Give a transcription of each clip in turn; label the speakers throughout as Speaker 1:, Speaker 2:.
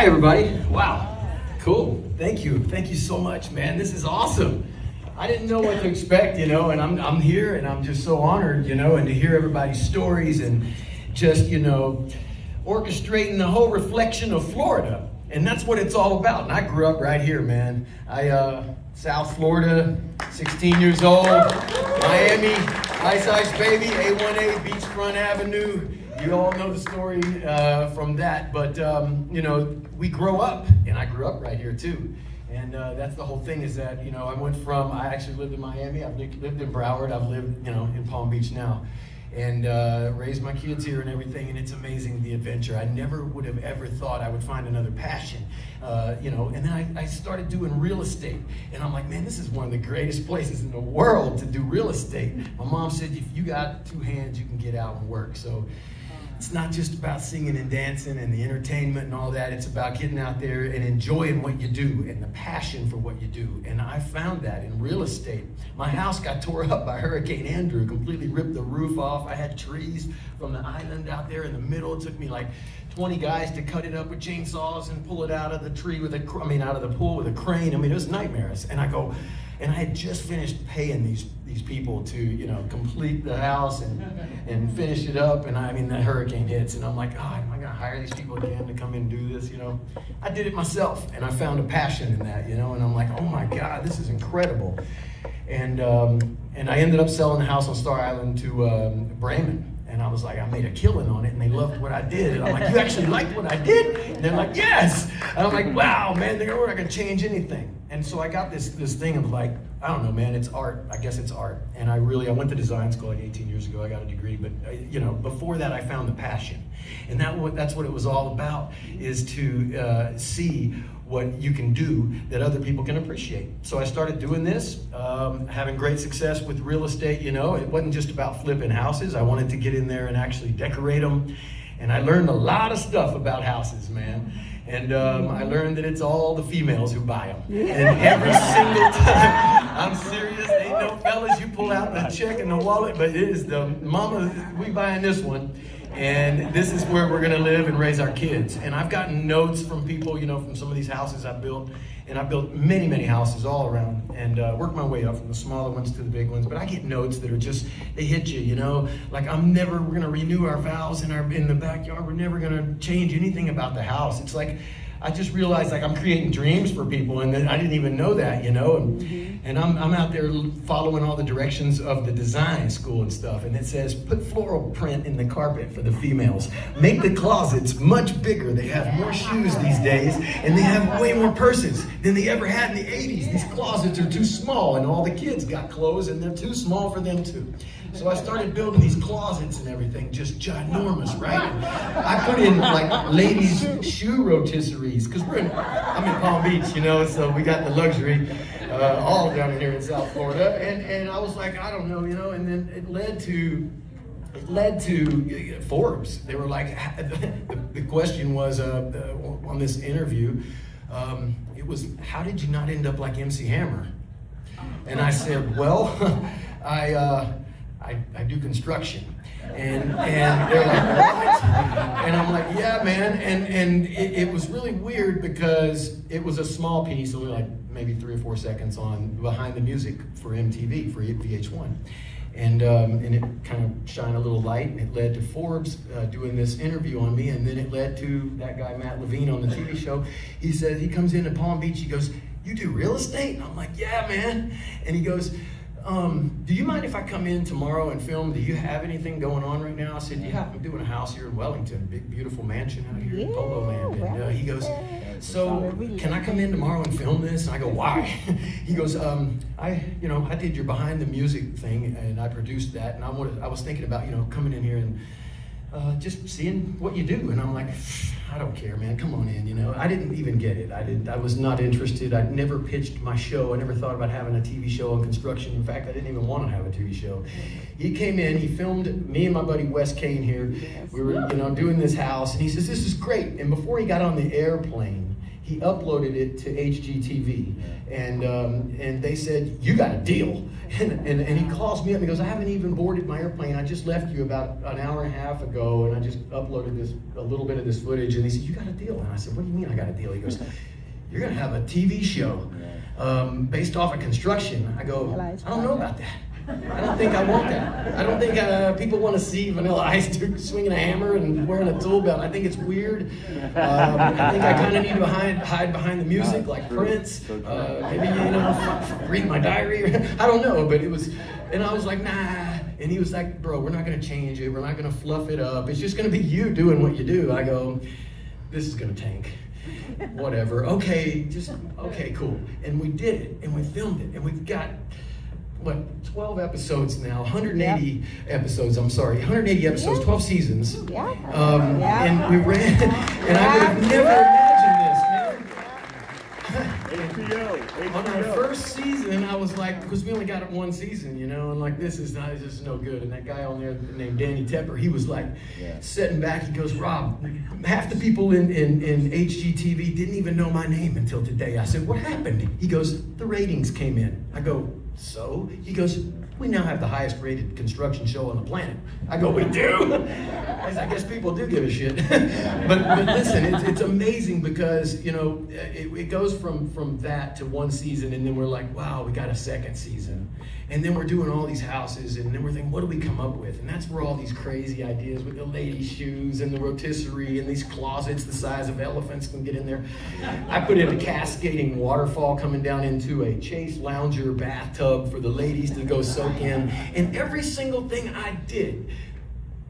Speaker 1: Hi, everybody. Wow. Cool. Thank you so much, man. This is awesome. I didn't know what to expect, and I'm here and I'm just so honored, and to hear everybody's stories and just, orchestrating the whole reflection of Florida. And that's what it's all about. And I grew up right here, man. South Florida, 16 years old, Miami, Ice baby, A1A, Beachfront Avenue. You all know the story from that, but we grow up, and I grew up right here too. And that's the whole thing is that, I actually lived in Miami, I've lived in Broward, I've lived, in Palm Beach now, and raised my kids here and everything, and it's amazing, the adventure. I never would have ever thought I would find another passion, and then I started doing real estate, and I'm like, man, this is one of the greatest places in the world to do real estate. My mom said, if you got two hands, you can get out and work. So it's not just about singing and dancing and the entertainment and all that. It's about getting out there and enjoying what you do and the passion for what you do. And I found that in real estate. My house got tore up by Hurricane Andrew, completely ripped the roof off. I had trees from the island out there in the middle. It took me like 20 guys to cut it up with chainsaws and pull it out of the tree out of the pool with a crane. It was nightmares. And I had just finished paying these people to, complete the house and finish it up. And the hurricane hits, and I'm like, am I gonna hire these people again to come in and do this? I did it myself, and I found a passion in that, and I'm like, oh my God, this is incredible. And I ended up selling the house on Star Island to Bremen. And I was like, I made a killing on it, and they loved what I did. And I'm like, you actually liked what I did? And they're like, yes. And I'm like, wow, man, we're not gonna change anything. And so I got this thing of like, I don't know, man, it's art. I guess it's art. And I went to design school like 18 years ago. I got a degree, but before that, I found the passion. And that's what it was all about, is to see what you can do that other people can appreciate. So I started doing this, having great success with real estate. It wasn't just about flipping houses. I wanted to get in there and actually decorate them. And I learned a lot of stuff about houses, man. And I learned that it's all the females who buy them. And every single time, I'm serious, ain't no fellas, you pull out the check and the wallet, but it is the mama, we buying this one. And this is where we're gonna live and raise our kids. And I've gotten notes from people, from some of these houses I've built. And I've built many, many houses all around, and worked my way up from the smaller ones to the big ones. But I get notes that are just, they hit you, like we're gonna renew our vows in the backyard. We're never gonna change anything about the house. It's like, I just realized like I'm creating dreams for people, and I didn't even know that, and I'm out there following all the directions of the design school and stuff, and it says, put floral print in the carpet for the females. Make the closets much bigger. They have more shoes these days, and they have way more purses than they ever had in the 80s. These closets are too small, and all the kids got clothes, and they're too small for them too. So I started building these closets and everything, just ginormous, right? I put in like ladies' shoe rotisseries, because I'm in Palm Beach, so we got the luxury all down here in South Florida. And I was like, I don't know, and then it led to Forbes. They were like, the question was on this interview, it was, how did you not end up like MC Hammer? And I said, well, I do construction. And they're like, what? And I'm like, yeah, man. And it was really weird because it was a small piece, only like maybe 3 or 4 seconds on behind the music for MTV, for VH1. And it kind of shined a little light, and it led to Forbes doing this interview on me, and then it led to that guy, Matt Levine, on the TV show. He said, he comes into Palm Beach, he goes, you do real estate? And I'm like, yeah, man. And he goes, do you mind if I come in tomorrow and film? Do you have anything going on right now? I said, yeah, I'm doing a house here in Wellington, big, beautiful mansion out here in Polo Land. And he goes, so can I come in tomorrow and film this? And I go, why? He goes, I did your behind the music thing, and I produced that, and I was thinking about, coming in here and just seeing what you do. And I'm like, I don't care, man, come on in, I didn't even get it. I was not interested. I'd never pitched my show. I never thought about having a TV show on construction. In fact, I didn't even want to have a TV show. He came in, he filmed me and my buddy Wes Kain here. We were, doing this house, and he says, this is great. And before he got on the airplane, he uploaded it to HGTV, and they said, you got a deal. And he calls me up and he goes, I haven't even boarded my airplane. I just left you about an hour and a half ago, and I just uploaded a little bit of this footage. And he said, you got a deal? And I said, what do you mean I got a deal? He goes, you're gonna have a TV show based off of construction. I go, I don't know about that. I don't think I want that. I don't think people want to see Vanilla Ice swinging a hammer and wearing a tool belt. I think it's weird. I think I kind of need to hide behind the music like Prince. Maybe, read my diary. I don't know, but it was, and I was like, nah. And he was like, bro, we're not going to change it. We're not going to fluff it up. It's just going to be you doing what you do. I go, this is going to tank. Whatever. Okay, cool. And we did it, and we filmed it, and we've got, 12 episodes now, 180 episodes, 180 episodes, 12 seasons. And we ran, and I would have never imagined this, man. On our first season, I was like, because we only got it one season, and like, this is no good. And that guy on there named Danny Tepper, he was like, sitting back, he goes, Rob, half the people in HGTV didn't even know my name until today. I said, what happened? He goes, the ratings came in. I go, so? He goes, we now have the highest rated construction show on the planet. I go, we do? I guess people do give a shit. but listen, it's amazing because, it goes from that to one season, and then we're like, wow, we got a second season. And then we're doing all these houses, and then we're thinking, what do we come up with? And that's where all these crazy ideas with the ladies' shoes and the rotisserie and these closets the size of elephants can get in there. I put in a cascading waterfall coming down into a Chase Lounger bathtub for the ladies to go soak in. And every single thing I did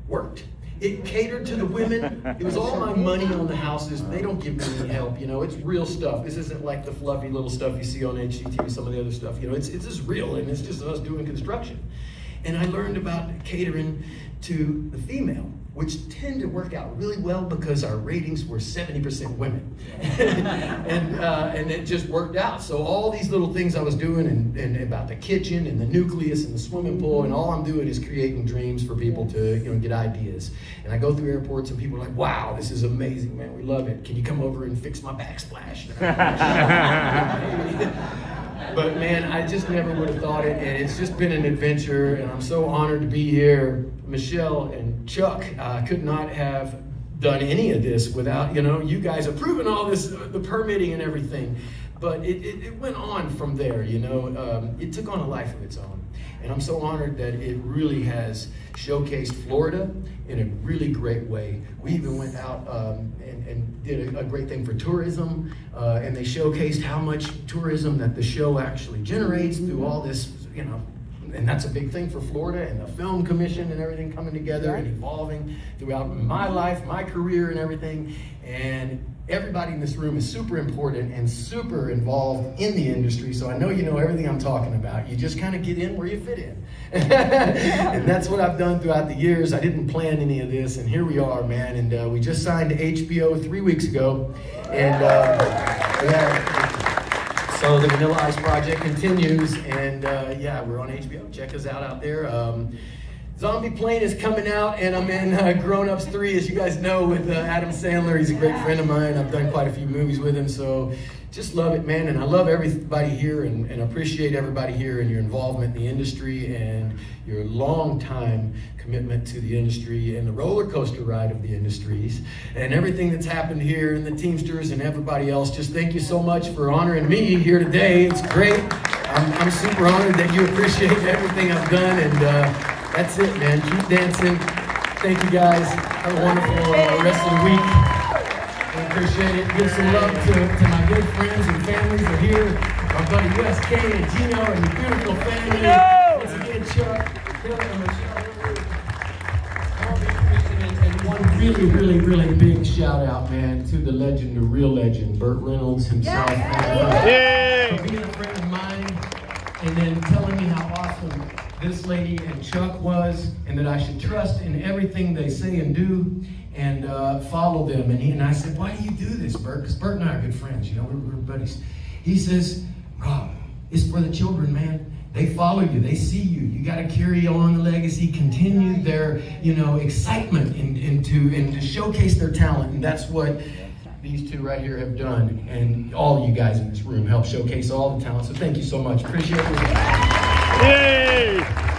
Speaker 1: worked. It catered to the women. It was all my money on the houses. They don't give me any help, It's real stuff. This isn't like the fluffy little stuff you see on HGTV, some of the other stuff. It's just real, and it's just us doing construction. And I learned about catering to the female, which tend to work out really well because our ratings were 70% women. and it just worked out. So all these little things I was doing and about the kitchen and the nucleus and the swimming pool, and all I'm doing is creating dreams for people to get ideas. And I go through airports and people are like, wow, this is amazing, man, we love it. Can you come over and fix my backsplash? But man, I just never would have thought it, and it's just been an adventure, and I'm so honored to be here. Michelle and Chuck could not have done any of this without, you guys approving all this, the permitting and everything. But it went on from there, it took on a life of its own. And I'm so honored that it really has showcased Florida in a really great way. We even went out and did a great thing for tourism, and they showcased how much tourism that the show actually generates through all this, and that's a big thing for Florida, and the film commission and everything coming together and evolving throughout my life, my career and everything. And everybody in this room is super important and super involved in the industry, so I know you know everything I'm talking about. You just kind of get in where you fit in. And that's what I've done throughout the years. I didn't plan any of this, and here we are, man. And we just signed to HBO 3 weeks ago. And so the Vanilla Ice project continues, and we're on HBO. Check us out there. Zombie Plane is coming out, and I'm in Grown Ups 3, as you guys know, with Adam Sandler. He's a great friend of mine. I've done quite a few movies with him, so just love it, man. And I love everybody here and appreciate everybody here and your involvement in the industry and your long time commitment to the industry and the roller coaster ride of the industries and everything that's happened here and the Teamsters and everybody else. Just thank you so much for honoring me here today. It's great. I'm super honored that you appreciate everything I've done, and that's it, man. Keep dancing. Thank you, guys. Have a wonderful rest of the week. I appreciate it. Give some love to my good friends and families that are here. My buddy Wes Kain and Gino and the beautiful family. Once again, Chuck, Bill, and Michelle. And one really big shout out, man, to the legend, the real legend, Burt Reynolds himself. For being a friend of mine and then telling me how awesome this lady and Chuck was, and that I should trust in everything they say and do, and follow them. And I said, why do you do this, Bert? Because Bert and I are good friends, we're buddies. He says, Rob, it's for the children, man. They follow you, they see you. You got to carry on the legacy, continue their, excitement and to showcase their talent. And that's what these two right here have done, and all of you guys in this room help showcase all the talent. So thank you so much. Appreciate it.
Speaker 2: Yay!